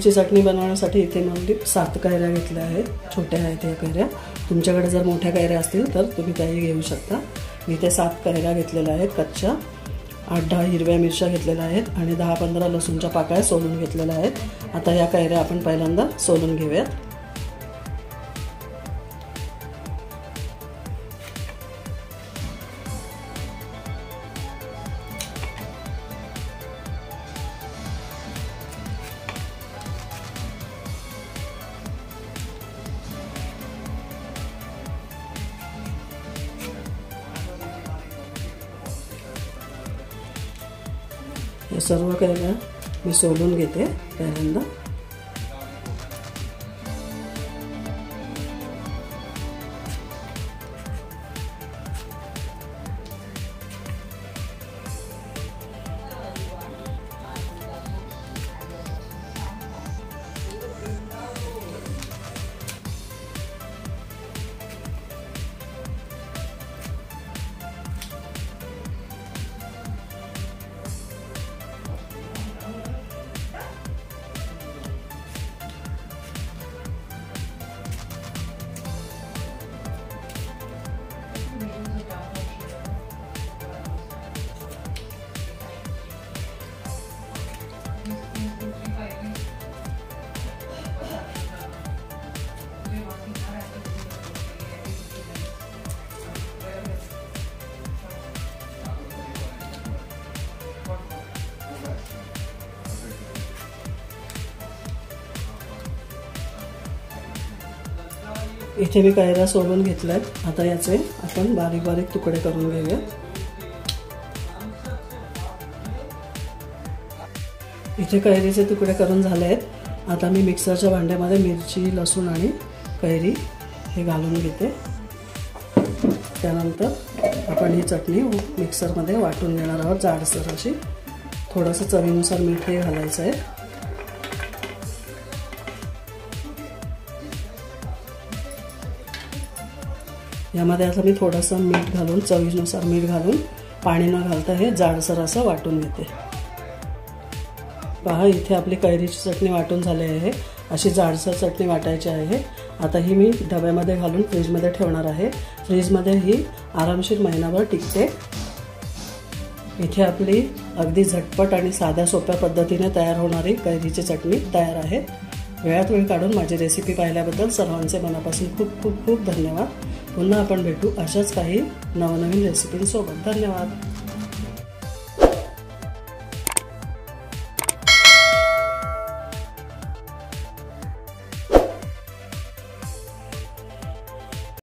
कैरीची चटणी बनवण्यासाठी इथे मी 7 कैऱ्या घेतल्या आहेत। छोट्या आहेत या कैऱ्या। तुमच्याकडे जर मोठ्या कैऱ्या असतील तर तुम्ही त्याही घेऊ शकता। मी इथे 7 कैऱ्या घेतलेल्या आहेत कच्च्या, 8-10 हिरव्या मिरच्या घेतलेल्या आहेत आणि 10-15 लसूणच्या पाकळ्या सोलून घेतलेल्या आहेत। आता या कैऱ्या आपण पहिल्यांदा सोलून घेऊयात। हे सर्व कैऱ्या मी सोलून घेते पहिल्यांदा। इथे मी कैऱ्या सोलून घेतल्यात। आता याचे आपण बारीक बारीक तुकडे करून घेऊया। इथे कैरीचे तुकडे करून झाले आहेत। आता मी मिक्सरच्या भांड्यामध्ये मिरची, लसूण आणि कैरी हे घालून घेते। त्यानंतर आपण ही चटणी मिक्सरमध्ये वाटून घेणार आहोत जाडसर अशी। थोडंसं चवीनुसार मीठ हे घालायचं आहे। यामध्ये आता मी थोडंसं मीठ घालून, चवीनुसार मीठ घालून, पाणी न घालता हे जाडसर असं वाटून घेते। पहा इथे आपली कैरीची चटणी वाटून झाली आहे। अशी जाडसर चटणी वाटायची आहे। आता ही मी डब्यामध्ये घालून फ्रीजमध्ये ठेवणार आहे। फ्रीजमध्ये ही आरामशीर महिनाभर टिकते। इथे आपली अगदी झटपट आणि साध्या सोप्या पद्धतीने तयार होणारी कैरीची चटणी तयार आहे। वेळात वेळ काढून माझी रेसिपी पाहिल्याबद्दल सर्वांचे मनापासून खूप खूप खूप धन्यवाद। पुन्हा आपण भेटू अशाच काही नवनवीन रेसिपींसोबत। धन्यवाद।